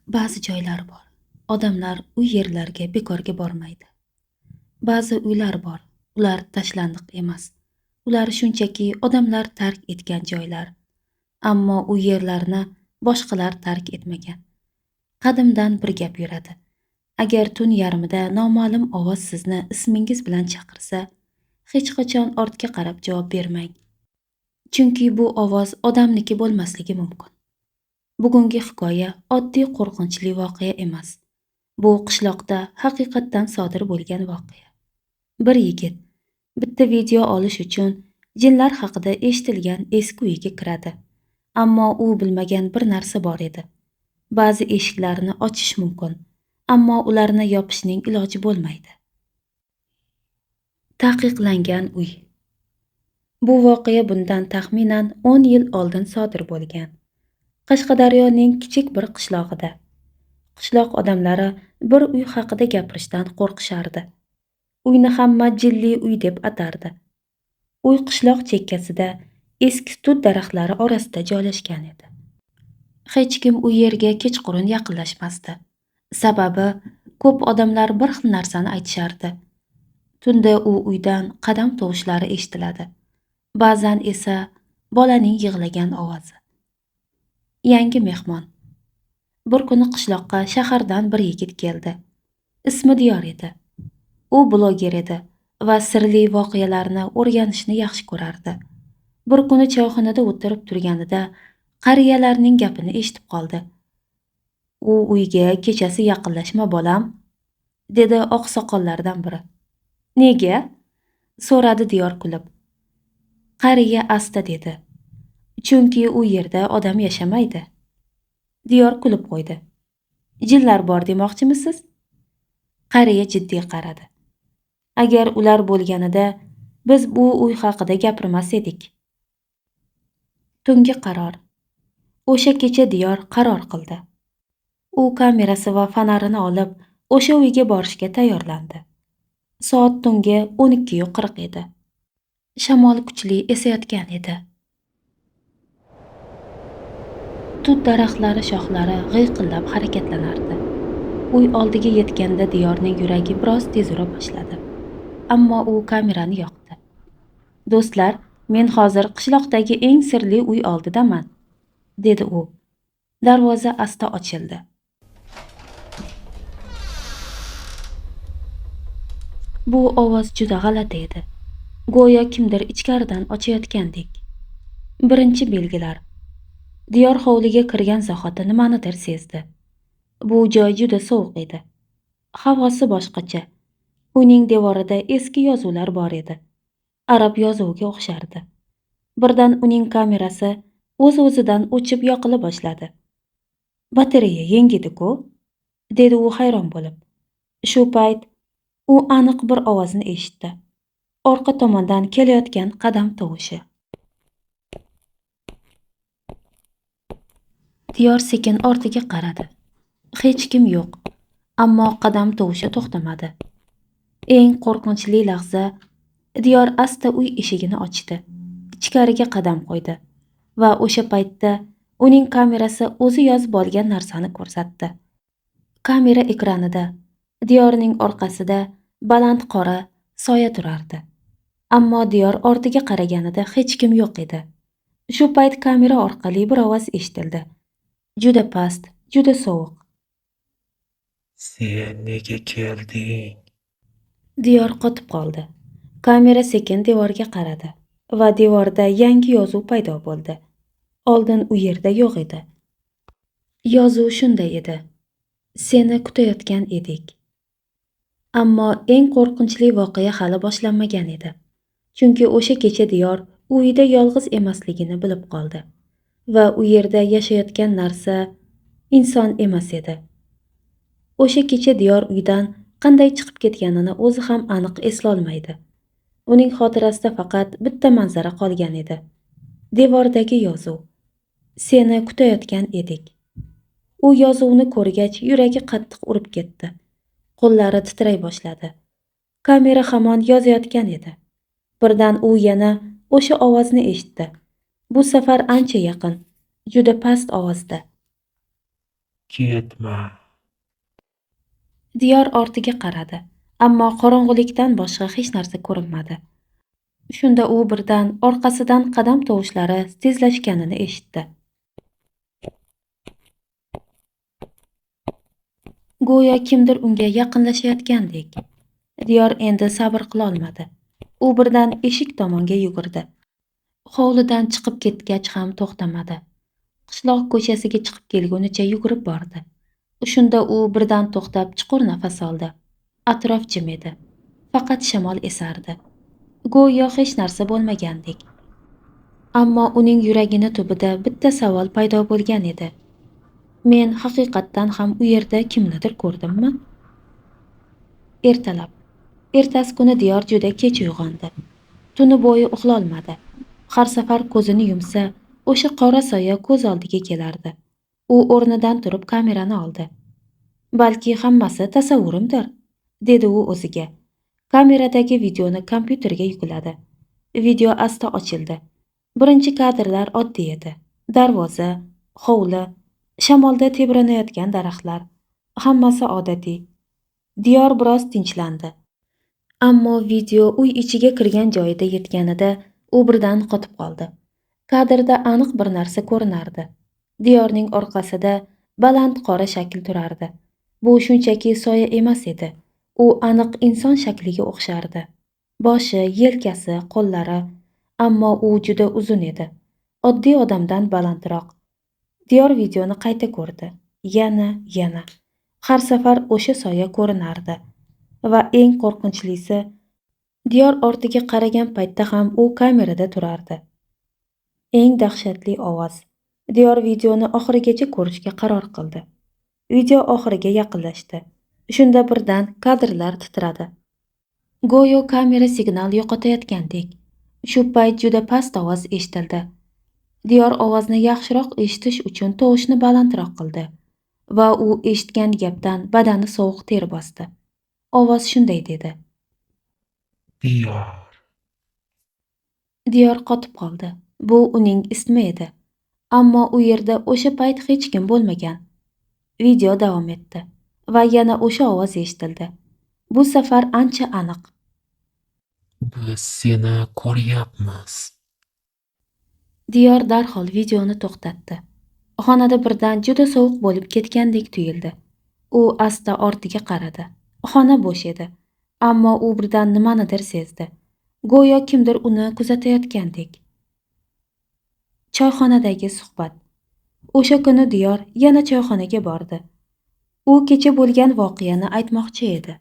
Ba'zi joylar bor. Odamlar u yerlarga bekorga bormaydi. Ba'zi uylar bor. Ular tashlandiq emas. Ular shunchaki odamlar tark etgan joylar. Ammo u yerlarni boshqalar tark etmagan. Qadimdan bir gap yuradi. Agar tun yarmida noma'lum ovoz sizni ismingiz bilan chaqirsa, hech qachon ortga qarab javob bermang. Chunki bu ovoz odamniki bo'lmasligi mumkin. Bugungi hikoya oddiy qo'rqinchli voqea emas. Bu qishloqda haqiqatdan sodir bo'lgan voqea. Bir yigit bitta video olish uchun jinlar haqida eshitilgan eski uyga kiradi. Ammo u bilmagan bir narsa bor edi. Ba'zi eshiklarni ochish mumkin, ammo ularni yopishning iloji bo'lmaydi. Taqiqlangan uy. Bu voqea bundan taxminan 10 yil oldin sodir bo'lgan. Qashqadaryoning kichik bir qishlog'ida. Qishloq odamlari bir uy haqida gapirishdan qo'rqishardi. Uyni hamma jilli uy deb atardi. Uy qishloq chekkasida eski tut daraxtlari orasida joylashgan edi. Hech kim u yerga kechqurun yaqinlashmasdi. Sababi ko'p odamlar bir xil narsani aytishardi. Tunda u uydan qadam tovushlari eshitiladi. Ba'zan esa bolaning yig'lagan ovozi. Yangi mehmon. Bir kuni qishloqqa shahardan bir yigit keldi. Ismi Diyor edi. U bloger edi va sirli voqealarni o'rganishni yaxshi ko'rardi. Bir kuni choyxonada o'tirib turganida qariyalarning gapini eshitib qoldi. "U uyga kechasi yaqinlashma bolam", dedi oqsoqollardan biri. "Nega?" so'radi Diyor kulib. Qariya asta dedi. "Chunki u yerda odam yashamaydi." Diyor kulib qo'ydi. "Jinlar bor demoqchimisiz?" Qariya jiddiy qaradi. "Agar ular bo'lganida biz bu uy haqida gapirmas edik." Tungi qaror. O'sha kecha Diyor qaror qildi. U kamerasi va fonarini olib, o'sha uyga borishga tayyorlandi. Soat tungi 12:40 edi. Shamol kuchli esayotgan edi. Tut daraxtlari shoxlari g'iyqillab harakatlanardi. Uy oldiga yetganda Diyorning yuragi biroz tez ura boshladi. Ammo u kamerani yoqdi. "Do'stlar, men hozir qishloqdagi eng sirli uy oldidaman", dedi u. Darvoza asta ochildi. Bu ovoz juda g'alati edi. Go'yo kimdir ichkaridan ochayotgandek. Birinchi belgilar. Diyor hovliga kirgan zahoti nimanidir sezdi. Bu joy juda sovuq edi. Havosi boshqacha. Uyning devorida eski yozuvlar bor edi. Arab yozuviga o'xshardi. Birdan uning kamerasi o'z-o'zidan o'chib yoqila boshladi. "Batareya yengidi-ku", dedi u hayron bo'lib. Shu payt u aniq bir ovozni eshitdi. Orqa tomondan kelayotgan qadam tovushi. Diyor sekin ortiga qaradi. Hech kim yo'q, ammo qadam tovushi to'xtamadi. Eng qo'rqinchli lahza, Diyor asta uy eshigini ochdi. Ichkariga qadam qo'ydi va o'sha paytda uning kamerasi o'zi yozib olgan narsani ko'rsatdi. Kamera ekranida Diyorning orqasida baland qora soya turardi. Ammo Diyor ortiga qaraganida hech kim yo'q edi. Shu payt kamera orqali bir ovoz eshitildi. Juda past, juda sovuq. "Sen nega kelding?" Diyor qotib qoldi. Kamera sekin devorga qaradi va devorda yangi yozuv paydo bo'ldi. Oldin u yerda yo'q edi. Yozuv shunday edi: "Seni kutayotgan edik." Ammo eng qo'rqinchli voqea hali boshlanmagan edi. Chunki o'sha kecha Diyor uyda yolg'iz emasligini bilib qoldi va u yerda yashayotgan narsa inson emas edi. O'sha kecha Diyor uydan qanday chiqib ketganini o'zi ham aniq eslolmaydi. Uning xotirasida faqat bitta manzara qolgan edi. Devordagi yozuv. "Seni kutayotgan edik." U yozuvni ko'rgach, yuragi qattiq urib ketdi. Qo'llari titray boshladi. Kamera hamon yozayotgan edi. Birdan u yana o'sha ovozni eshitdi. Bu safar ancha yaqin, juda past ovozda. Ketma. Diyor ortiga qaradi, ammo qorong'ulikdan boshqa hech narsa ko'rinmadi. Shunda u birdan orqasidan qadam tovushlari tezlashganini eshitdi. Go'yo kimdir unga yaqinlashayotgandek. Diyor endi sabr qila olmadi. U birdan eshik tomonga yugurdi. Hovlidan chiqib ketgach ham to'xtamadi. Qishloq ko'chasiga chiqib kelgunicha yugurib bordi. Shunda u birdan to'xtab chuqur nafas oldi. Atrof jim edi. Faqat shamol esardi. Go'yo hech narsa bo'lmagandek. Ammo uning yuragini tubida bitta savol paydo bo'lgan edi. Men haqiqatdan ham u yerda kimnidir ko'rdimmi? Ertalab. Ertasi kuni Diyor juda kech uyg'ondi. Tuni bo'yi uxlolmadi. Har safar ko'zini yumsa, o'sha qora soya ko'z oldiga kelardi. U o'rnidan turib kamerani oldi. Balki hammasi tasavvurimdir, dedi u o'ziga. Kameradagi videoni kompyuterga yukladi. Video asta ochildi. Birinchi kadrlar oddiy edi. Darvoza, hovli, shamolda tebranayotgan daraxtlar. Hammasi odatiy. Diyor biroz tinchlandi. Ammo video uy ichiga kirgan joyida yetganida u birdan qotib qoldi. Kadrda aniq bir narsa ko'rinardi. Diyorning orqasida baland qora shakl turardi. Bu shunchaki soya emas edi. U aniq inson shakliga o'xshardi. Boshi, yelkasi, qo'llari, ammo u juda uzun edi. Oddiy odamdan balandroq. Diyor videoni qayta ko'rdi. Yana. Har safar o'sha soya ko'rinardi. Va eng qo'rqinchlisi, Diyor ortiga qaragan paytda ham u kamerada turardi. Eng dahshatli ovoz. Diyor videoni oxirigacha ko'rishga qaror qildi. Video oxiriga yaqinlashdi. Shunda birdan kadrlar titradi. Go'yo kamera signal yo'qotayotgandek. Shu payt juda past ovoz eshitildi. Diyor ovozni yaxshiroq eshitish uchun tovushni balandroq qildi va u eshitgan gapdan badani sovuq ter bosdi. Ovoz shunday dedi. Diyor. Diyor qotib qoldi. Bu uning ismi edi. Ammo u yerda o'sha payt hech kim bo'lmagan. Video davom etdi va yana o'sha ovoz eshitildi. Bu safar ancha aniq. Biz seni ko'ryapmiz. Diyor darhol videoni to'xtatdi. Xonada birdan juda sovuq bo'lib ketgandek tuyuldi. U asta ortiga qaradi. Xona bo'sh edi, ammo u birdan nimanidir sezdi. Go'yo kimdir uni kuzatayotgandek. Choyxonadagi suhbat. O'sha kuni Diyor yana choyxonaga bordi. U kecha bo'lgan voqeani aytmoqchi edi.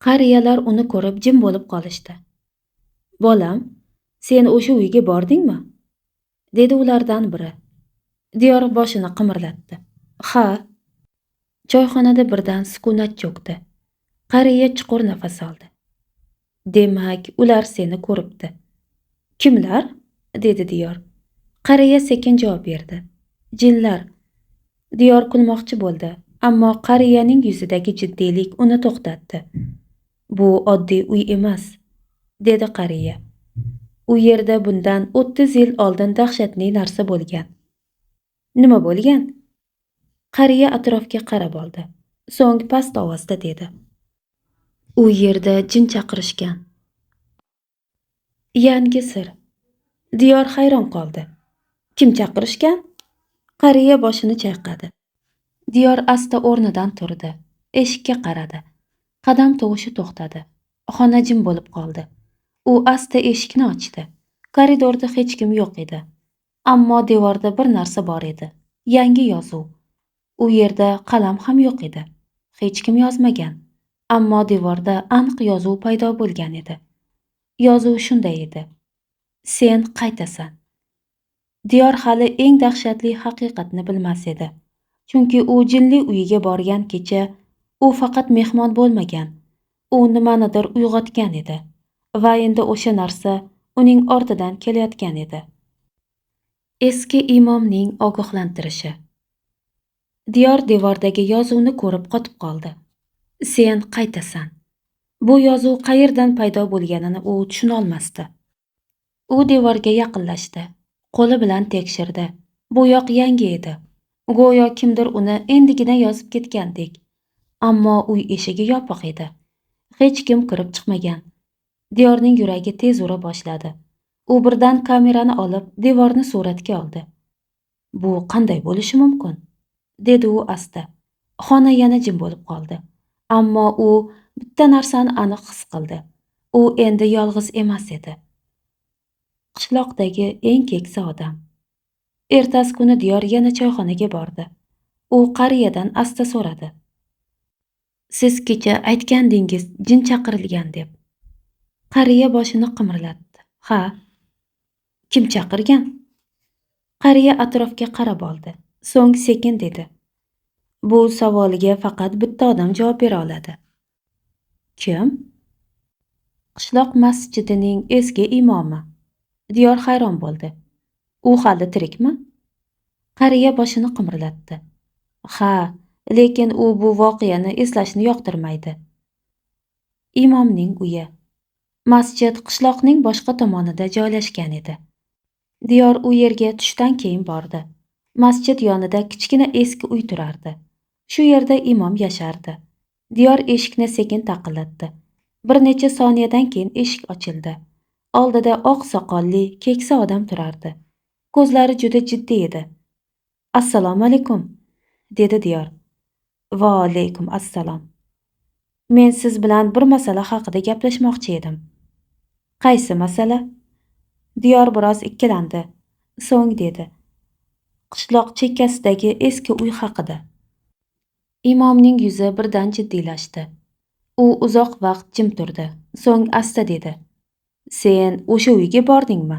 Qariyalar uni ko'rib jim bo'lib qolishdi. "Bolam, sen o'sha uyga bordingmi?" dedi ulardan biri. Diyor boshini qimirlatdi. "Ha." Choyxonada birdan sukunat cho'kdi. Qariya chuqur nafas oldi. "Demak, ular seni ko'ribdi." "Kimlar?" dedi Diyor. Qariya sekin javob berdi. "Jinlar." Diyor kulmoqchi bo'ldi, ammo qariyaning yuzidagi jiddiylik uni to'xtatdi. "Bu oddiy uy emas", dedi qariya. "U yerda bundan 30 yil oldin dahshatli narsa bo'lgan." "Nima bo'lgan?" Qariya atrofga qarab oldi. So'ng past ovozda dedi. "U yerda jin chaqirishgan." Yangi sir. Diyor hayron qoldi. "Kim chaqirishgan?" Qariya boshini chayqadi. Diyor asta o'rnidan turdi. Eshikka qaradi. Qadam tovushi to'xtadi. Xona jim bo'lib qoldi. U asta eshikni ochdi. Koridorda hech kim yo'q edi. Ammo devorda bir narsa bor edi. Yangi yozuv. U yerda qalam ham yo'q edi. Hech kim yozmagan. Ammo devorda aniq yozuv paydo bo'lgan edi. Yozuv shunday edi. Sen qaytasan. Diyor hali eng dahshatli haqiqatni bilmas edi. Chunki u jinli uyiga borgan kecha u faqat mehmon bo'lmagan. U nimanidir uyg'otgan edi va endi o'sha narsa uning ortidan kelayotgan edi. Eski imomning ogohlantirishi. Diyor devordagi yozuvni ko'rib qotib qoldi. Sen qaytasan. Bu yozuv qayerdan paydo bo'lganini u tushuna olmasdi. U devorga yaqinlashdi. Qo'li bilan tekshirdi. Bu yoq yangi edi. Go'yo kimdir uni endigina yozib ketgandek. Ammo uy eshigi yopiq edi. Hech kim kirib chiqmagan. Diyorning yuragi tez ura boshladi. U birdan kamerani olib, devorni suratga oldi. Bu qanday bo'lishi mumkin? Dedi u asta. Xona yana jim bo'lib qoldi. Ammo u bitta narsani aniq his qildi. U endi yolg'iz emas edi. Qishloqdagi eng keksa odam. Ertasi kuni Diyor yana choyxonaga bordi. U qariyadan asta so'radi. Siz kecha aytgandingiz jin chaqirilgan deb. Qariya boshini qimirlatdi. Ha. Kim chaqirgan? Qariya atrofga qarab oldi. So'ng sekin dedi. Bu savolga faqat bitta odam javob bera oladi. Kim? Qishloq masjidining eski imomi. Diyor hayron bo'ldi. U hali tirikmi? Qariya boshini qimirlatdi. Ha, lekin u bu voqeani eslashni yoqtirmaydi. Imomning uyi. Masjid qishloqning boshqa tomonida joylashgan edi. Diyor u yerga tushdan keyin bordi. Masjid yonida kichkina eski uy turardi. Shu yerda imom yashardi. Diyor eshikni sekin taqillatdi. Bir necha soniyadan keyin eshik ochildi. Oldida oq soqolli, keksa odam turardi. Ko'zlari juda jiddiy edi. Assalomu alaykum, dedi Diyor. Va alaykum assalom. Men siz bilan bir masala haqida gaplashmoqchi edim. Qaysi masala? Diyor biroz ikkilandi. So'ng dedi. Qishloq chekkasidagi eski uy haqida. Imomning yuzi birdan jiddiylashdi. U uzoq vaqt jim turdi. So'ng asta dedi. Sen o'sha uyga bordingmi?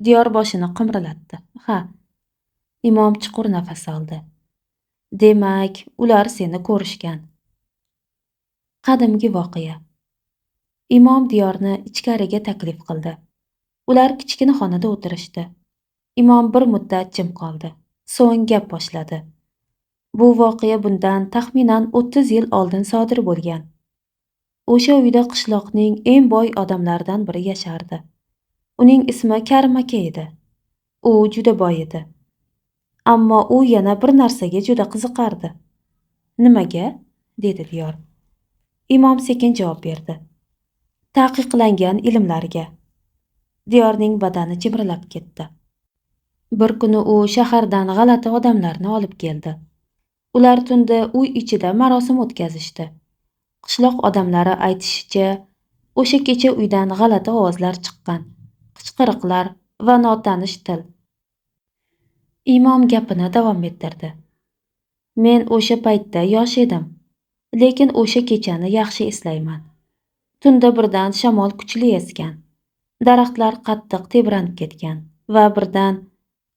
Diyor boshini qimirlatdi. Ha. Imom chuqur nafas oldi. Demak, ular seni ko'rishgan. Qadimgi voqea. Imom Diyorni ichkariga taklif qildi. Ular kichkina xonada o'tirishdi. Imom bir muddat jim qoldi. So'ng gap boshladi. Bu voqea bundan taxminan 30 yil oldin sodir bo'lgan. O'sha uyda qishloqning eng boy odamlaridan biri yashardi. Uning ismi Karim aka edi. U juda boy edi. Ammo u yana bir narsaga juda qiziqardi. Nimaga? Dedi Diyor. Imom sekin javob berdi. Taqiqlangan ilmlarga. Diyorning badani chimirilib ketdi. Bir kuni u shahardan g'alati odamlarni olib keldi. Ular tunda uy ichida marosim o'tkazishdi. Qishloq odamlari aytishicha, o'sha kecha uydan g'alati ovozlar chiqqan, qichqiriqlar va notanish til. Imom gapini davom ettirdi. Men o'sha paytda yosh edim, lekin o'sha kechani yaxshi eslayman. Tunda birdan shamol kuchli esgan. Daraxtlar qattiq tebranib ketgan va birdan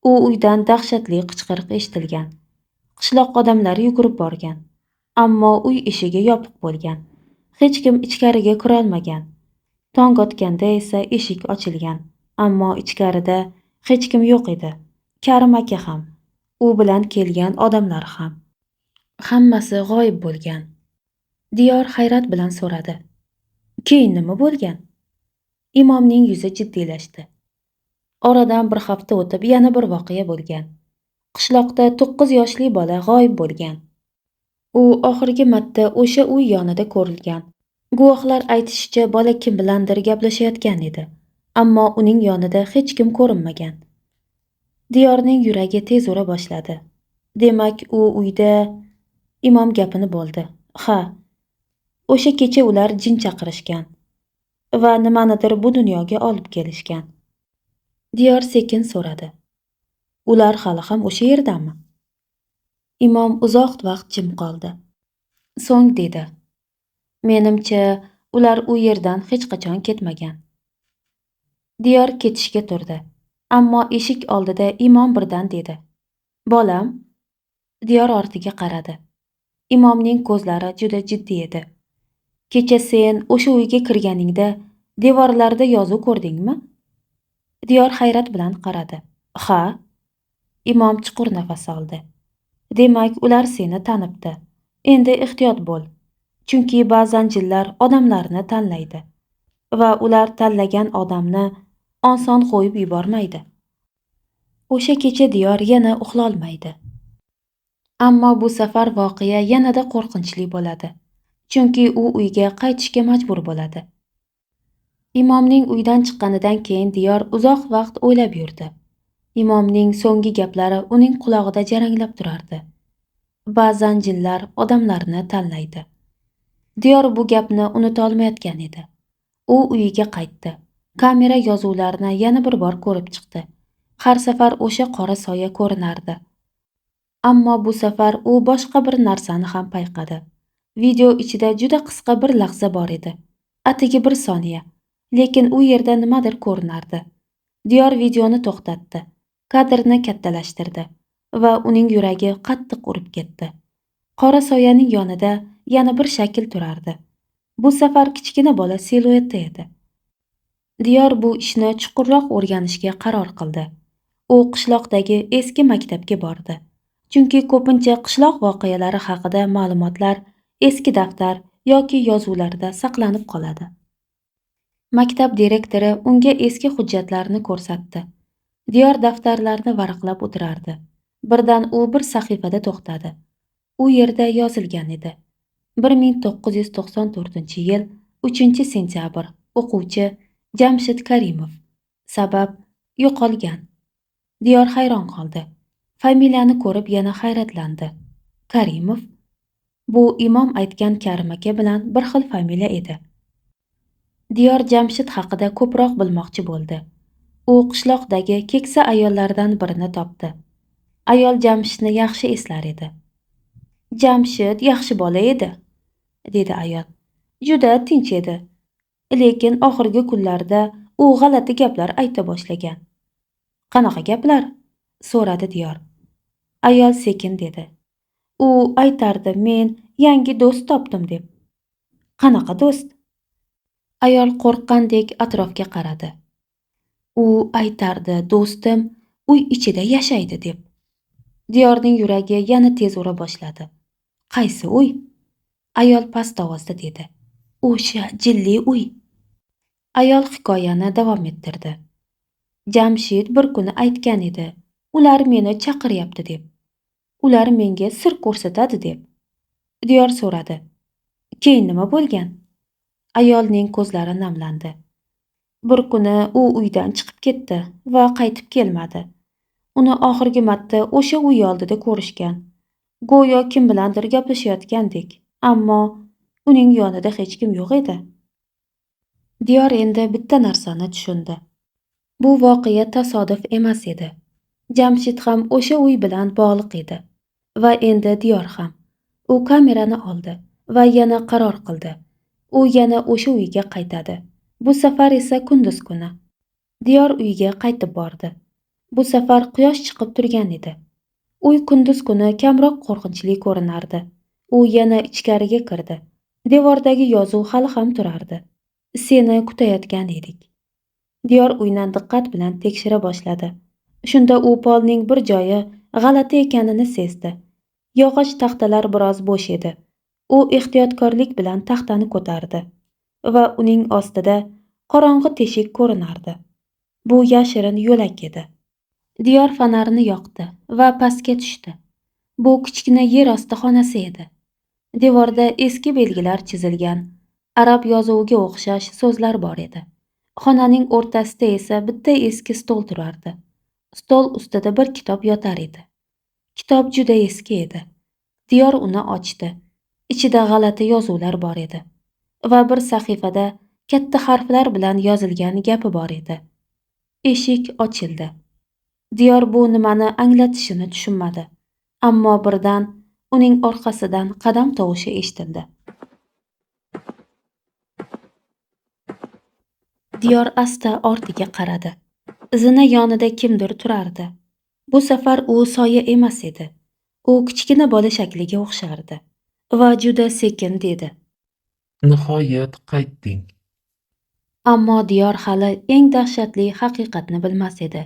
u uydan dahshatli qichqiriq eshitilgan. Qishloq odamlari yugurib borgan, ammo uy eshigi yopiq bo'lgan. Hech kim ichkariga kira olmagan. Tong otganda esa eshik ochilgan, ammo ichkarida hech kim yo'q edi. Karim aka ham, u bilan kelgan odamlar ham. Hammasi g'oyib bo'lgan. Diyor hayrat bilan so'radi. Keyin nima bo'lgan? Imomning yuzi jiddiylashdi. Oradan bir hafta o'tib yana bir voqea bo'lgan. Qishloqda 9 yoshli bola g'oyib bo'lgan. U oxirgi marta o'sha uy yonida ko'rilgan. Guvohlar aytishicha, bola kim bilandir gaplashayotgan edi, ammo uning yonida hech kim ko'rinmagan. Diyorning yuragi tez ura boshladi. Demak, u uyda. Imom gapini bo'ldi. Ha. O'sha kecha ular jin chaqirishgan va nimanidir bu dunyoga olib kelishgan. Diyor sekin so'radi. Ular hali ham o'sha yerdami? Imom uzoq vaqt jim qoldi. So'ng dedi. Menimcha, ular u yerdan hech qachon ketmagan. Diyor ketishga turdi. Ammo eshik oldida imom birdan dedi. Bolam. Diyor ortiga qaradi. Imomning ko'zlari juda jiddiy edi. Kecha sen o'sha uyga kirganingda devorlarda yozuv ko'rdingmi? Diyor hayrat bilan qaradi. Ha. Imom chuqur nafas oldi. Demak, ular seni tanibdi. Endi ehtiyot bo'l. Chunki ba'zan jinlar odamlarni tanlaydi va ular tanlagan odamni oson qo'yib yubormaydi. O'sha kecha Diyor yana uxlolmaydi. Ammo bu safar voqea yanada qo'rqinchli bo'ladi. Chunki u uyga qaytishga majbur bo'ladi. Imomning uydan chiqqanidan keyin Diyor uzoq vaqt o'ylab yurdi. Imomning so'nggi gaplari uning qulog'ida jaranglab turardi. Ba'zan jinlar odamlarni tanlaydi. Diyor bu gapni unuta olmayotgan edi. U uyiga qaytdi. Kamera yozuvlarini yana bir bor ko'rib chiqdi. Har safar o'sha qora soya ko'rinardi. Ammo bu safar u boshqa bir narsani ham payqadi. Video ichida juda qisqa bir lahza bor edi. Atigi bir soniya. Lekin u yerda nimadir ko'rinardi. Diyor videoni to'xtatdi. Kadrni kattalashtirdi va uning yuragi qattiq urib ketdi. Qora soyaning yonida yana bir shakl turardi. Bu safar kichkina bola silueti edi. Diyor bu ishni chuqurroq o'rganishga qaror qildi. U qishloqdagi eski maktabga bordi. Chunki ko'pincha qishloq voqealari haqida ma'lumotlar eski daftar yoki yozuvlarda saqlanib qoladi. Maktab direktori unga eski hujjatlarni ko'rsatdi. Diyor daftarlarni varaqlab o'tirardi. Birdan u bir sahifada to'xtadi. U yerda yozilgan edi. 1994-yil 3-sentyabr. O'quvchi Jamshid Karimov. Sabab yo'qolgan. Diyor hayron qoldi. Familiyani ko'rib yana hayratlandi. Karimov? Bu imom aytgan Karim aka bilan bir xil familiya edi. Diyor Jamshid haqida ko'proq bilmoqchi bo'ldi. U qishloqdagi keksa ayollardan birini topdi. Ayol Jamshidni yaxshi eslar edi. Jamshid yaxshi bola edi, dedi ayol. Juda tinch edi. Lekin oxirgi kunlarda u g'alati gaplar ayta boshlagan. Qanaqa gaplar? So'radi Diyor. Ayol sekin dedi. U aytardi, men yangi do'st topdim deb. Qanaqa do'st? Ayol qo'rqqandek atrofga qaradi. U aytardi, do'stim uy ichida yashaydi deb. Diyorning yuragi yana tez ura boshladi. Qaysi uy? Ayol past ovozda dedi. O'sha jilli uy. Ayol hikoyani davom ettirdi. Jamshid bir kuni aytgan edi, ular meni chaqiryapti deb. Ular menga sir ko'rsatadi deb. Diyor so'radi. Keyin nima bo'lgan? Ayolning ko'zlari namlandi. Bir kuni u uydan chiqib ketdi va qaytib kelmadi. Uni oxirgi marta o'sha uy oldida ko'rishgan. Go'yo kim bilandir gaplashayotgandek, ammo uning yonida hech kim yo'q edi. Diyor endi bitta narsani tushundi. Bu voqea tasodif emas edi. Jamshid ham o'sha uy bilan bog'liq edi. Va endi Diyor ham. U kamerani oldi va yana qaror qildi. U yana o'sha uyga qaytadi. Bu safar esa kunduz kuni. Diyor uyga qaytib bordi. Bu safar quyosh chiqib turgan edi. Uy kunduz kuni kamroq qo'rqinchli ko'rinardi. U yana ichkariga kirdi. Devordagi yozuv hali ham turardi. Seni kutayotgan edik. Diyor uyni diqqat bilan tekshira boshladi. Shunda u polning bir joyi g'alati ekanini sezdi. Yog'och taxtalar biroz bo'sh edi. U ehtiyotkorlik bilan taxtani ko'tardi va uning ostida qorong'i teshik ko'rinardi. Bu yashirin yo'lak edi. Diyor fonarini yoqdi va pastga tushdi. Bu kichkina yer osti xonasi edi. Devorda eski belgilar chizilgan, arab yozuviga o'xshash so'zlar bor edi. Xonaning o'rtasida esa bitta eski stol turardi. Stol ustida bir kitob yotar edi. Kitob juda eski edi. Diyor uni ochdi. Ichida g'alati yozuvlar bor edi va bir sahifada katta harflar bilan yozilgan gapi bor edi. Eshik ochildi. Diyor bu nimani anglatishini tushunmadi. Ammo birdan uning orqasidan qadam tovushi eshitildi. Diyor asta ortiga qaradi. Izini yonida kimdir turardi. Bu safar u soya emas edi. U kichkina bola shakliga o'xshardi va juda sekin dedi. Nihoyat qaytding. Ammo Diyor hali eng dahshatli haqiqatni bilmas edi.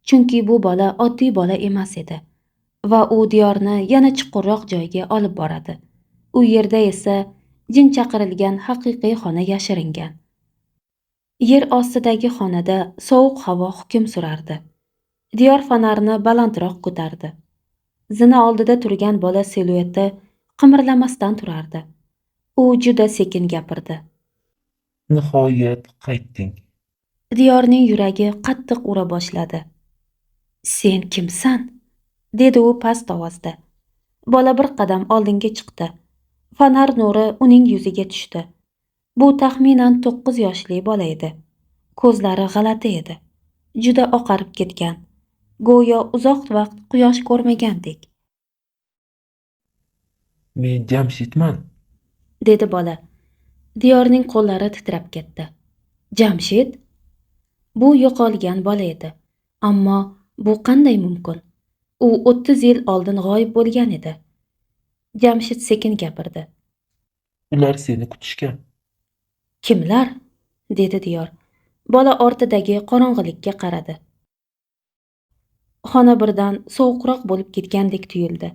Chunki bu bola oddiy bola emas edi va u Diyorni yana chuqurroq joyga olib boradi. U yerda esa jin chaqirilgan haqiqiy xona yashiringan. Yer ostidagi xonada sovuq havo hukm surardi. Diyor fonarni balandroq ko'tardi. Zina oldida turgan bola silueti qimirlamasdan turardi. U juda sekin gapirdi. Nihoyat qaytding. Diyorning yuragi qattiq ura boshladi. Sen kimsan? Dedi u past ovozda. Bola bir qadam oldinga chiqdi. Fonar nuri uning yuziga tushdi. Bu taxminan 9 yoshli bola edi. Ko'zlari g'alati edi. Juda oqarib ketgan. Go'yo uzoq vaqt quyosh ko'rmagandek, Men Jamshidman. dedi bola. Diyorning qo'llari titrab ketdi. Jamshid? Bu yo'qolgan bola edi. Ammo bu qanday mumkin? U 30 yil oldin g'oyib bo'lgan edi. Jamshid sekin gapirdi. Ular seni kutishgan. Kimlar? Dedi Diyor. Bola ortidagi qorong'ilikka qaradi. Xona birdan sovuqroq bo'lib ketgandek tuyuldi.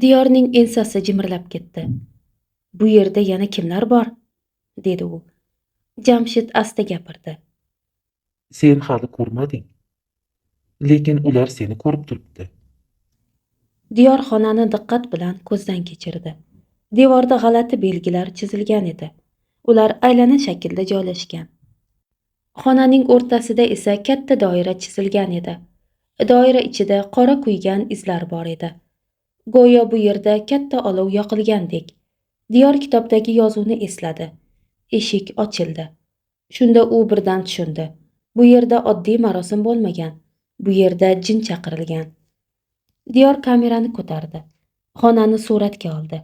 Diyorning ensasi jimirlab ketdi. Bu yerda yana kimlar bor? Dedi u. Jamshid asta gapirdi. Sen hali ko'rmading. Lekin ular seni ko'rib turibdi. Diyor xonani diqqat bilan ko'zdan kechirdi. Devorda g'alati belgilar chizilgan edi. Ular aylana shaklda joylashgan. Xonaning o'rtasida esa katta doira chizilgan edi. Doira ichida qora kuygan izlar bor edi. Go'yo bu yerda katta olov yoqilgandek. Diyor kitobdagi yozuvni esladi. Eshik ochildi. Shunda u birdan tushundi. Bu yerda oddiy marosim bo'lmagan. Bu yerda jin chaqirilgan. Diyor kamerani ko'tardi. Xonani suratga oldi.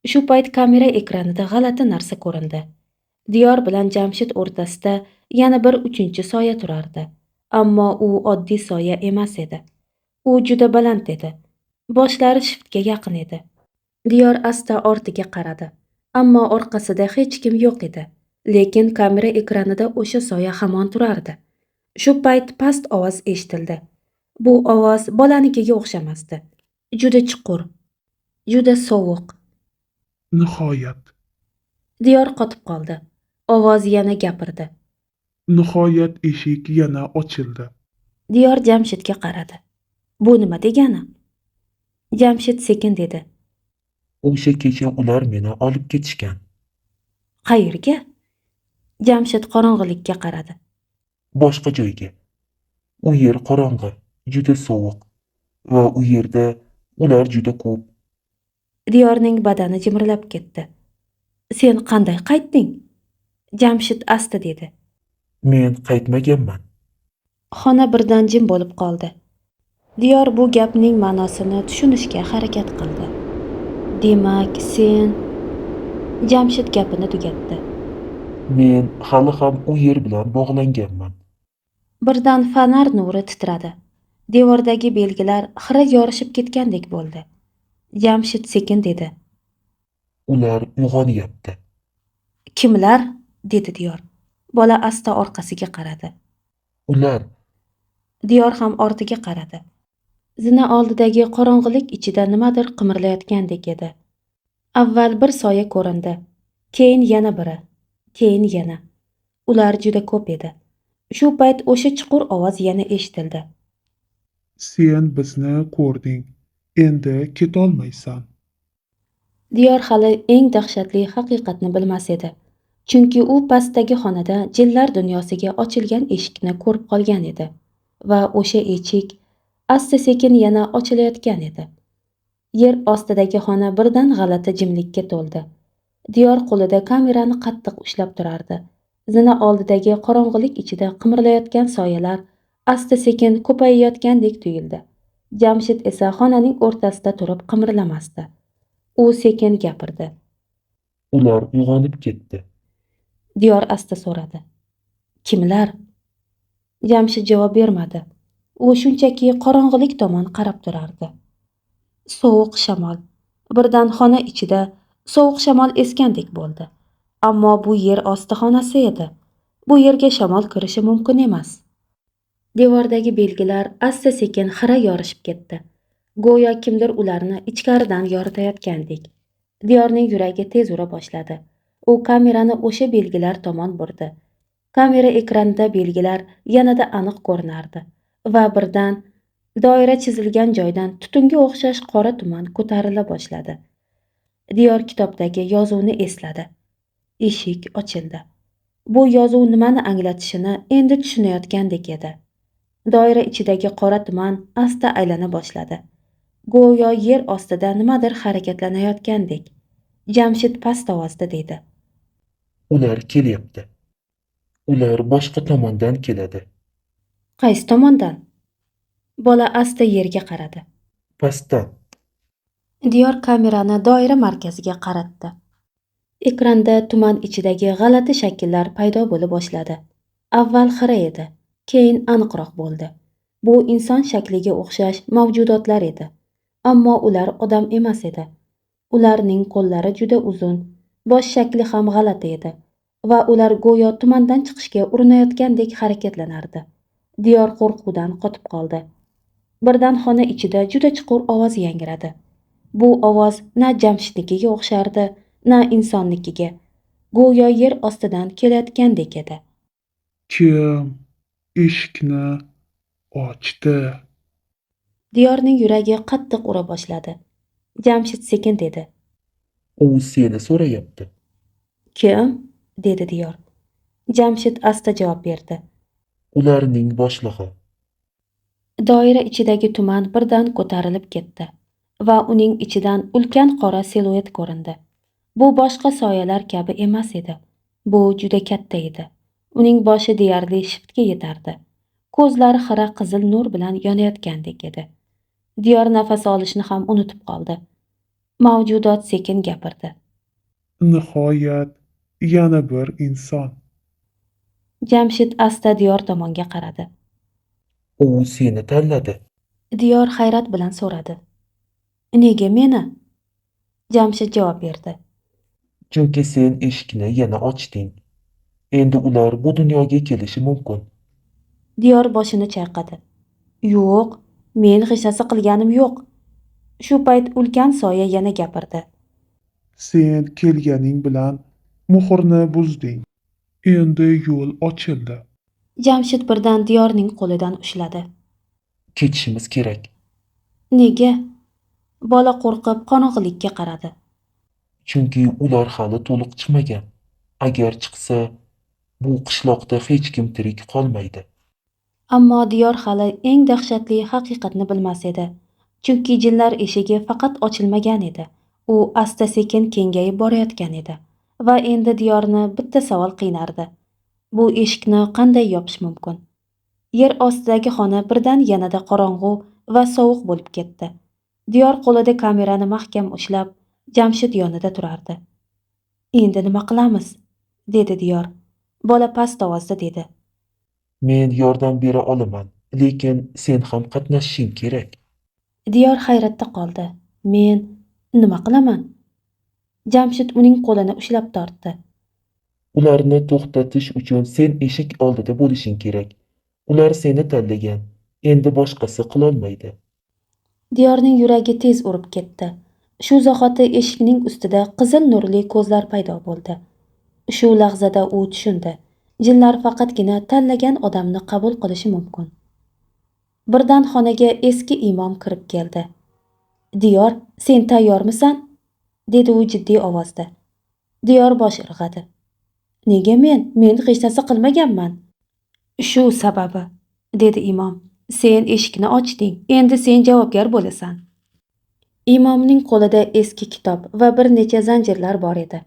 Shu payt kamera ekranida g'alati narsa ko'rindi. Diyor bilan Jamshid o'rtasida yana bir uchinchi soya turardi. Ammo u oddiy soya emas edi. U juda baland edi. Boshlari shiftga yaqin edi. Diyor asta ortiga qaradi. Ammo orqasida hech kim yo'q edi. Lekin kamera ekranida o'sha soya hamon turardi. Shu payt past ovoz eshitildi. Bu ovoz bolanikiga o'xshamasdi. Juda chuqur, juda sovuq. Nihoyat, Diyor qotib qoldi. Ovoz yana gapirdi. nihoyat eshik yana ochildi. Diyor Jamshidga qaradi. Bu nima degani? Jamshid sekin dedi. O'sha kecha ular meni olib ketishgan. Qayerga? Jamshid qorong'ilikka qaradi. Boshqa joyga. U yer qorong'i, juda sovuq va u yerda ular juda ko'p. Diyorning badani jimirlab ketdi. Sen qanday qaytding? Jamshid asta dedi. Men qaytmaganman. Xona birdan jim bo'lib qoldi. Diyor bu gapning ma'nosini tushunishga harakat qildi. Demak, sen... Jamshid gapini tugatdi. Men hali ham u yer bilan bog'langanman. Birdan fonar nuri titradi. Devordagi belgilar xira yorishib ketgandek bo'ldi. Jamshid sekin dedi. Ular uyg'onyapti. Kimlar? Dedi Diyor. Bola asta orqasiga qaradi. Ular Diyor ham ortiga qaradi. Zina oldidagi qorong'ilik ichida nimadir qimirlayotgandek edi. Avval bir soya ko'rindi, keyin yana biri, keyin yana. Ular juda ko'p edi. Shu payt o'sha chuqur ovoz yana eshitildi. Sen bizni ko'rding. Endi ketolmaysan. Diyor hali eng dahshatli haqiqatni bilmas edi. Chunki u pastdagi xonada jinlar dunyosiga ochilgan eshikni ko'rib qolgan edi va o'sha eshik asta-sekin yana ochilayotgan edi. Yer ostidagi xona birdan g'alati jimlikka to'ldi. Diyor qo'lida kamerani qattiq ushlab turardi. Zina oldidagi qorong'ilik ichida qimirlayotgan soyalar asta-sekin ko'payayotgandek tuyuldi. Jamshid esa xonaning o'rtasida turib qimirlamasdi. U sekin gapirdi. ular uyg'onib ketdi. Diyor asta so'radi. Kimlar? Jamshid javob bermadi. U shunchaki qorong'ilik tomon qarab turardi. Sovuq shamol. Birdan xona ichida sovuq shamol esgandek bo'ldi. Ammo bu yer osti xonasi edi. Bu yerga shamol kirishi mumkin emas. Devordagi belgilar asta-sekin xira yorishib ketdi. Go'yo kimdir ularni ichkaridan yoritayotgandek. Diyorning yuragi tez ura boshladi. U kamerani o'sha belgilar tomon burdi. Kamera ekranida belgilar yanada aniq ko'rinardi va birdan Doira chizilgan joydan tutunga o'xshash qora tuman ko'tarila boshladi. Diyor kitobdagi yozuvni esladi. Eshik ochildi. Bu yozuv nimani anglatishini endi tushunayotgandek edi. Doira ichidagi qora tuman asta aylana boshladi. Go'yo yer ostida nimadir harakatlanayotgandek. Jamshid past ovozda dedi. Ular kelyapti. Ular boshqa tomondan keladi. Qaysi tomondan? Bola asta yerga qaradi. Pastdan. Diyor kamerani doira markaziga qaratdi. Ekranda tuman ichidagi g'alati shakllar paydo bo'la boshladi. Avval xira edi, keyin aniqroq bo'ldi. Bu inson shakliga o'xshash mavjudotlar edi. Ammo ular odam emas edi. Ularning qo'llari juda uzun, bosh shakli ham g'alati edi va ular go'yo tumandan chiqishga urinayotgandek harakatlanardi. Diyor qo'rquvdan qotib qoldi. Birdan xona ichida juda chuqur ovoz yangradi. Bu ovoz na Jamshidnikiga o'xshardi, na insonnikiga. Go'yo yer ostidan kelayotgandek edi. Kim eshikni ochdi? Diyorning yuragi qattiq ura boshladi. Jamshid sekin dedi. U seni so'rayapti. Kim? Dedi Diyor. Jamshid asta javob berdi. Ularning boshlig'i. Doira ichidagi tuman birdan ko'tarilib ketdi va uning ichidan ulkan qora siluet ko'rindi. Bu boshqa soyalar kabi emas edi. Bu juda katta edi. Uning boshi deyarli shiftga yetardi. Ko'zlari xira qizil nur bilan yonayotgandek edi. Diyor nafas olishni ham unutib qoldi. Mavjudot sekin gapirdi. Nihoyat yana bir inson. Jamshid asta Diyor tomonga qaradi. U seni tanladi. Diyor hayrat bilan so'radi. Nega meni? Jamshid javob berdi. Chunki sen eshikni yana ochding. Endi ular bu dunyoga kelishi mumkin. Diyor boshini chayqadi. Yo'q, men g'ishasi qilganim yo'q. Shu payt ulkan soya yana gapirdi. Sen kelganing bilan muhrni buzding. Endi yo'l ochildi. Jamshid birdan Diyorning qo'lidan ushladi. Ketishimiz kerak. Nega? Bola qo'rqib qorong'ilikka qaradi. Chunki ular hali to'liq chiqmagan. Agar chiqsa, bu qishloqda hech kim tirik qolmaydi. Ammo Diyor hali eng dahshatli haqiqatni bilmas edi. Chunki jinlar eshigi faqat ochilmagan edi. U asta sekin kengayib borayotgan edi va endi Diyorni bitta savol qiynardi. Bu eshikni qanday yopish mumkin? Yer ostidagi xona birdan yanada qorong'u va sovuq bo'lib ketdi. Diyor qo'lida kamerani mahkam ushlab, Jamshid yonida turardi. Endi nima qilamiz? Dedi Diyor. Bola past ovozda dedi. Men yordam bera olaman, lekin sen ham qatnashishing kerak. Diyor hayratda qoldi. Men nima qilaman? Jamshid uning qo'lini ushlab tortdi. Ularni to'xtatish uchun sen eshik oldida bo'lishing kerak. Ular seni tanlagan. Endi boshqasi qilolmaydi. Diyorning yuragi tez urib ketdi. Shu zahoti eshikning ustida qizil nurli ko'zlar paydo bo'ldi. Shu lahzada u tushundi. Jinlar faqatgina tanlagan odamni qabul qilishi mumkin. Birdan xonaga eski imom kirib keldi. Diyor, sen tayyormisan? Dedi u jiddiy ovozda. Diyor bosh irg'adi. Nega men? Men hech narsa qilmaganman. Shu sababi, dedi imom. Sen eshikni ochding. Endi sen javobgar bo'lasan. Imomning qo'lida eski kitob va bir necha zanjirlar bor edi.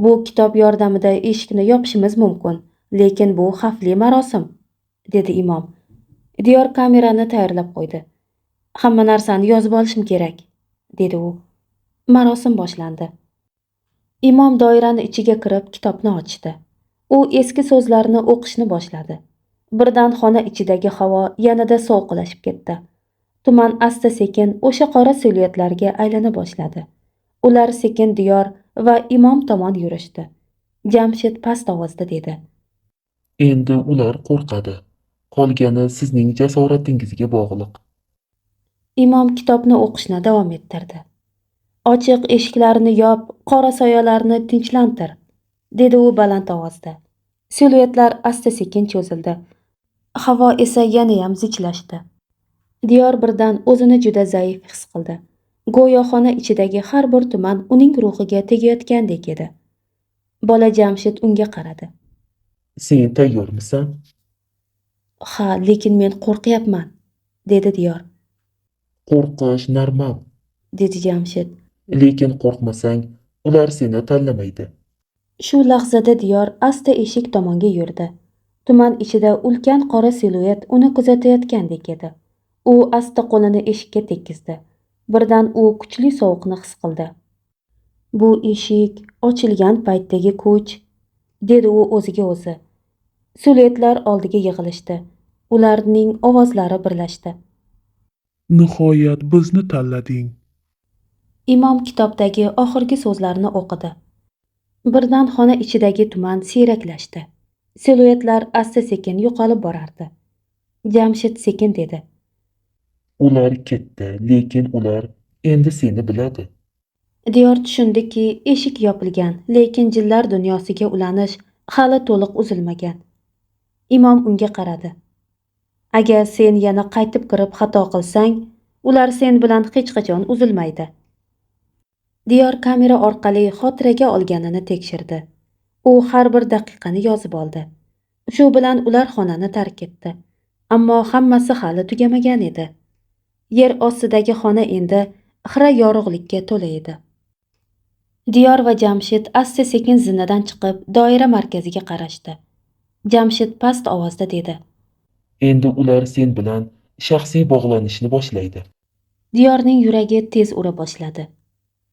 Bu kitob yordamida eshikni yopishimiz mumkin, lekin bu xavfli marosim, dedi imom. Diyor kamerani tayyorlab qo'ydi. Hamma narsani yozib olishim kerak, dedi u. Marosim boshlandi. Imom doirani ichiga kirib kitobni ochdi. U eski so'zlarni o'qishni boshladi. Birdan xona ichidagi havo yanada sovuqlashib ketdi. Tuman asta sekin o'sha qora siluetlarga aylana boshladi. Ular sekin Diyor va imom tomon yurishdi. Jamshid past ovozda dedi. Endi ular qo'rqadi. Qolgani sizning jasoratingizga bog'liq. Imom kitobni o'qishni davom ettirdi. Ochiq eshiklarni yop, qora soyalarni tinchlantir, dedi u baland ovozda. Siluetlar asta sekin cho'zildi. Havo esa yana ham zichlashdi. Diyor birdan o'zini juda zaif his qildi. Go'yo xona ichidagi har bir tuman uning ruhiga tegayotgandek edi. Bola Jamshid unga qaradi. Sen tayyormisan? Ha, lekin men qo'rqyapman, dedi Diyor. Qo'rqish normal, Dedi Jamshid. lekin qo'rqmasang, ular seni tanlamaydi. Shu lahzada Diyor asta eshik tomonga yurdi. Tuman ichida ulkan qora siluet uni kuzatayotgandek edi. U asta qo'lini eshikka tekkizdi. Birdan u kuchli sovuqni his qildi. Bu eshik ochilgan paytdagi kuch, dedi u o'ziga o'zi. Siluetlar oldiga yig'ilishdi. Ularning ovozlari birlashdi. Nihoyat bizni tanlading. Imom kitobdagi oxirgi so'zlarni o'qidi. Birdan xona ichidagi tuman siyraklashdi. Siluetlar asta-sekin yo'qolib borardi. Jamshid sekin dedi. Ular ketdi, lekin ular endi seni biladi. Diyor tushundiki, eshik yopilgan, lekin jinlar dunyosiga ulanish hali to'liq uzilmagan. Imom unga qaradi. Agar sen yana qaytib kirib xato qilsang, ular sen bilan hech qachon uzilmaydi. Diyor kamera orqali xotiraga olganini tekshirdi. U har bir daqiqani yozib oldi. Shu bilan ular xonani tark etdi. Ammo hammasi hali tugamagan edi. Yer ostidagi xona endi xira yorug'likka to'la edi. Diyor va Jamshid asta-sekin zinadan chiqib, doira markaziga qarashdi. Jamshid past ovozda dedi. Endi ular sen bilan shaxsiy bog'lanishni boshlaydi. Diyorning yuragi tez ura boshladi.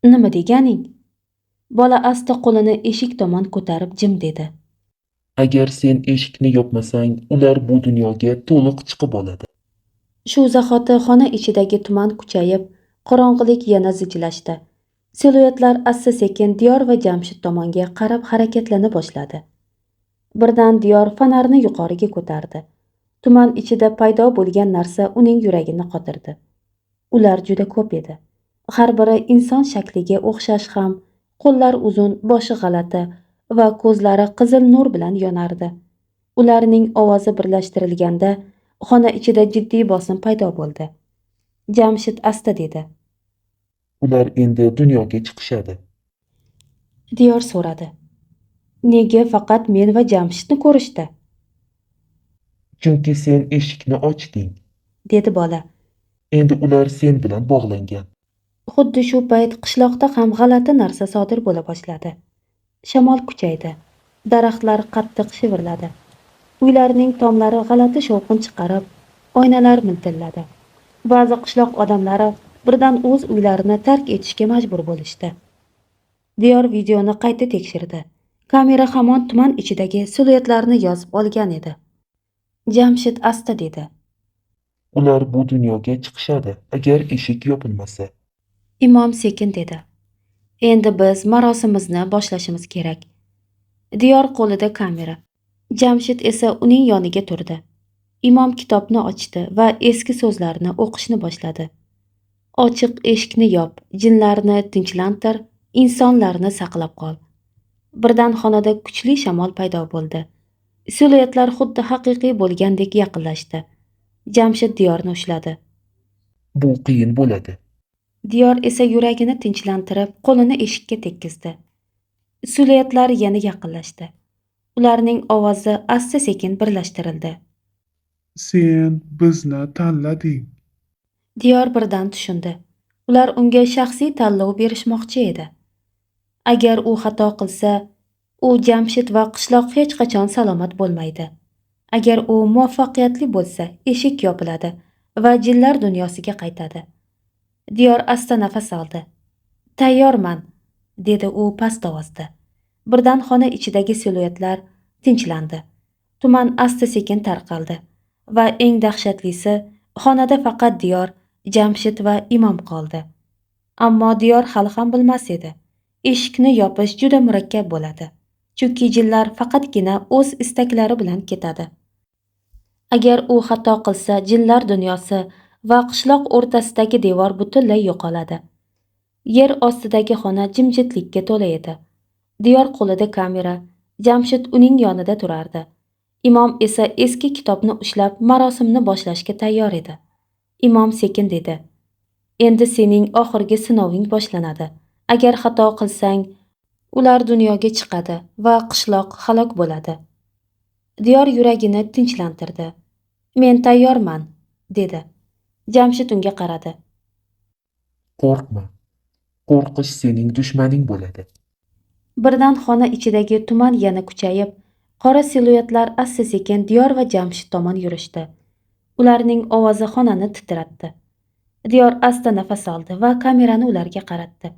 Nima deganing? Bola asta qo'lini eshik tomon ko'tarib jim dedi. Agar sen eshikni yopmasang, ular bu dunyoga to'liq chiqib oladi. Shu zahoti xona ichidagi tuman kuchayib, qorong'ilik yana zijlashdi. Siluetlar asta-sekin Diyor va Jamshid tomonga qarab harakatlana boshladi. Birdan Diyor fonarni yuqoriga ko'tardi. Tuman ichida paydo bo'lgan narsa uning yuragini qotirdi. Ular juda ko'p edi. Har biri inson shakliga o'xshash ham, qo'llar uzun, boshi g'alati va ko'zlari qizil nur bilan yonardi. Ularning ovozi birlashtirilganda xona ichida jiddiy bosim paydo bo'ldi. Jamshid asta dedi. Ular endi dunyoga chiqishadi. Diyor so'radi. Nega faqat men va Jamshidni ko'rishdi? Chunki sen eshikni ochding. Dedi bola. Endi ular sen bilan bog'langan. Xuddi shu payt qishloqda ham g'alati narsa sodir bo'la boshladi. Shamol kuchaydi. Daraxtlar qattiq shivirladi. Uylarning tomlari g'alati shovqin chiqarib, oynalar miltilladi. Ba'zi qishloq odamlari birdan o'z uylarini tark etishga majbur bo'lishdi. Diyor videoni qayta tekshirdi. Kamera hamon tuman ichidagi siluetlarni yozib olgan edi. Jamshid asta dedi. Ular bu dunyoga chiqishadi, agar eshik yopilmasa. Imom sekin dedi. Endi biz marosimimizni boshlashimiz kerak. Diyor qo'lida kamera. Jamshid esa uning yoniga turdi. Imom kitobni ochdi va eski so'zlarni o'qishni boshladi. Ochiq eshikni yop, jinlarni tinchlantir, insonlarni saqlab qol. Birdan xonada kuchli shamol paydo bo'ldi. Siluetlar xuddi haqiqiy bo'lgandek yaqinlashdi. Jamshid Diyorni ushladi. Bu qiyin bo'ladi. Diyor esa yuragini tinchlantirib, qo'lini eshikka tekkizdi. Siluetlar yana yaqinlashdi. Ularning ovozi asta-sekin birlashtirildi. Sen bizni tanlading. Diyor birdan tushundi. Ular unga shaxsiy tanlov berishmoqchi edi. Agar u xato qilsa, u Jamshid va qishloq hech qachon salomat bo'lmaydi. Agar u muvaffaqiyatli bo'lsa, eshik yopiladi va jinlar dunyosiga qaytadi. Diyor asta nafas oldi. Tayyorman, dedi u past ovozda. Birdan xona ichidagi siluetlar tinchlandi. Tuman asta-sekin tarqaldi va eng dahshatlisi, xonada faqat Diyor, Jamshid va Imom qoldi. Ammo Diyor hali ham bilmas edi. Eshikni yopish juda murakkab bo'ladi. Chunki jinlar faqatgina o'z istaklari bilan ketadi. Agar u xato qilsa, jinlar dunyosi va qishloq o'rtasidagi devor butunlay yo'qoladi. Yer ostidagi xona jimjitlikka to'la edi. Diyor qo'lida kamera, Jamshid uning yonida turardi. Imom esa eski kitobni ushlab marosimni boshlashga tayyor edi. Imom sekin dedi. Endi sening oxirgi sinoving boshlanadi. Agar xato qilsang, ular dunyoga chiqadi va qishloq halok bo'ladi. Diyor yuragini tinchlantirdi. Men tayyorman, dedi. Jamshid unga qaradi. Qo'rqma. Qo'rqish sening dushmaning bo'ladi. Birdan xona ichidagi tuman yana kuchayib, qora siluetlar asta-sekin Diyor va Jamshid tomon yurishdi. Ularning ovozi xonani titratdi. Diyor asta nafas oldi va kamerani ularga qaratdi.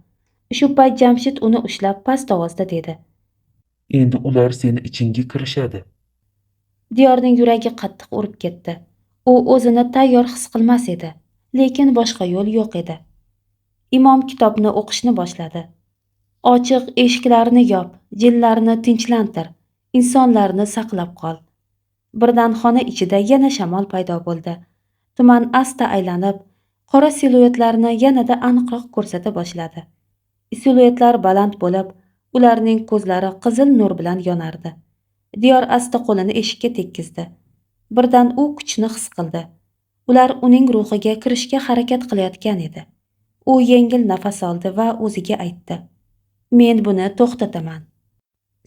Shu payt Jamshid uni ushlab past ovozda dedi. Endi ular seni ichingga kirishadi. Diyorning yuragi qattiq urib ketdi. U o'zini tayyor his qilmas edi, lekin boshqa yo'l yo'q edi. Imom kitobni o'qishni boshladi. Ochiq eshiklarni yop, jinlarni tinchlantir, insonlarni saqlab qol. Birdan xona ichida yana shamol paydo bo'ldi. Tuman asta aylanib, qora siluetlarni yanada aniqroq ko'rsata boshladi. Siluetlar baland bo'lib, ularning ko'zlari qizil nur bilan yonardi. Diyor asta qo'lini eshikka tekkizdi. Birdan u kuchni his qildi. Ular uning ruhiga kirishga harakat qilayotgan edi. U yengil nafas oldi va o'ziga aytdi. Men buni to'xtataman.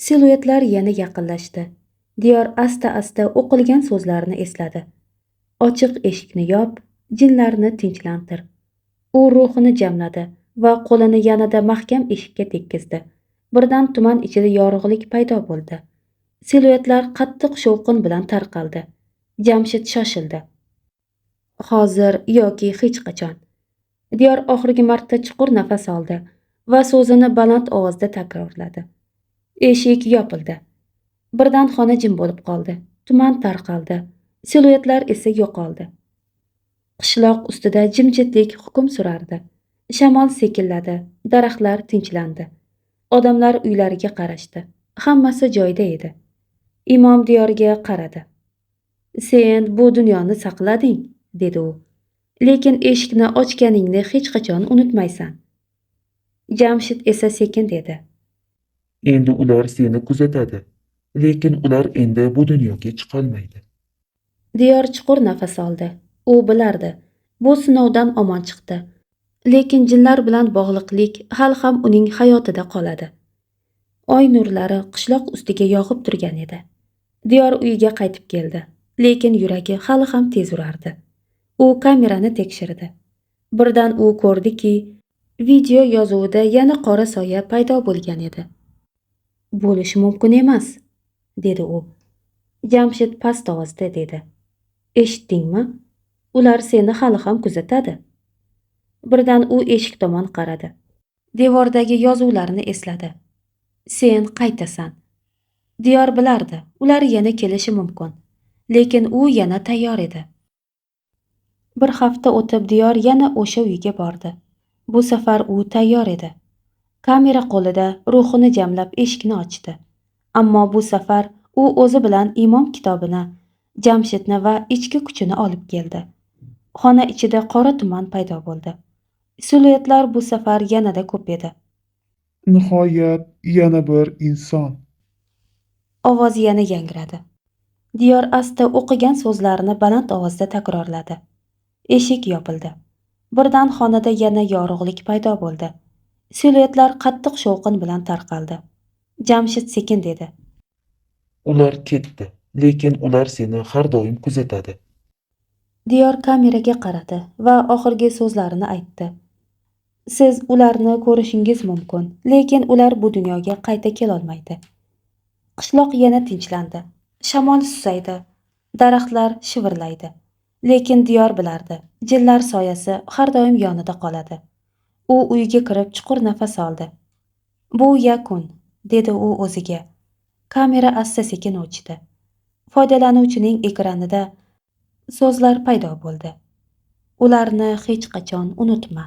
Siluetlar yana yaqinlashdi. Diyor asta-asta o'qilgan so'zlarni esladi. Ochiq eshikni yop, jinlarni tinchlantir. U ruhini jamladi va qo'lini yanada mahkam eshikka tekkizdi. Birdan tuman ichida yorug'lik paydo bo'ldi. Siluetlar qattiq shovqin bilan tarqaldi. Jamshid shoshildi. Hozir yoki hech qachon. Diyor oxirgi marta chuqur nafas oldi va so'zini baland ovozda takrorladi. Eshik yopildi. Birdan xona jim bo'lib qoldi. Tuman tarqaldi. Siluetlar esa yo'qoldi. Qishloq ustida jimjitlik hukm surardi. Shamol sekilladi, daraxtlar tinchlandi. Odamlar uylariga qarashdi. Hammasi joyida edi. Imom Diyorga qaradi. Sen bu dunyoni saqlading, dedi u. Lekin eshikni ochganingni hech qachon unutmaysan. Jamshid esa sekin dedi. Endi ular seni kuzatadi. Lekin ular endi bu dunyoga chiqolmaydi. Diyor chuqur nafas oldi. U bilardi, bu sinovdan omon chiqdi. Lekin jinlar bilan bog'liqlik hali ham uning hayotida qoladi. Oy nurlari qishloq ustiga yog'ib turgan edi. Diyor uyiga qaytib keldi, lekin yuragi hali ham tez urardi. U kamerani tekshirdi. Birdan u ko'rdiki, video yozuvida yana qora soya paydo bo'lgan edi. Bo'lishi mumkin emas, dedi u. Jamshid past ovozda dedi. Eshitdingmi? Ular seni hali ham kuzatadi. Birdan u eshik tomon qaradi. Devordagi yozuvlarni esladi. Sen qaytasan. Diyor bilardi, ular yana kelishi mumkin, lekin u yana tayyor edi. Bir hafta o'tib Diyor yana o'sha uyga bordi. Bu safar u tayyor edi. Kamera qo'lida ruhini jamlab eshikni ochdi. Ammo bu safar u o'zi bilan Imom kitobini, Jamshidni va ichki kuchini olib keldi. Xona ichida qora tuman paydo bo'ldi. Siluetlar bu safar yanada ko'p edi. Nihoyat yana bir inson. Ovoz yana yangradi. Diyor asta o'qigan so'zlarini baland ovozda takrorladi. Eshik yopildi. Birdan xonada yana yorug'lik paydo bo'ldi. Siluetlar qattiq shovqin bilan tarqaldi. Jamshid sekin dedi. Ular ketdi, lekin ular seni har doim kuzatadi. Diyor kameraga qaradi va oxirgi so'zlarini aytdi. Siz ularni ko'rishingiz mumkin, lekin ular bu dunyoga qayta kelolmaydi. Qishloq yana tinchlandi. Shamol susaydi. Daraxtlar shivirlaydi. Lekin Diyor bilardi, jinlar soyasi har doim yonida qoladi. U uyga kirib chuqur nafas oldi. Bu yakun, dedi u o'ziga. Kamera asta-sekin o'chdi. Foydalanuvchining ekranida so'zlar paydo bo'ldi. Ularni hech qachon unutma.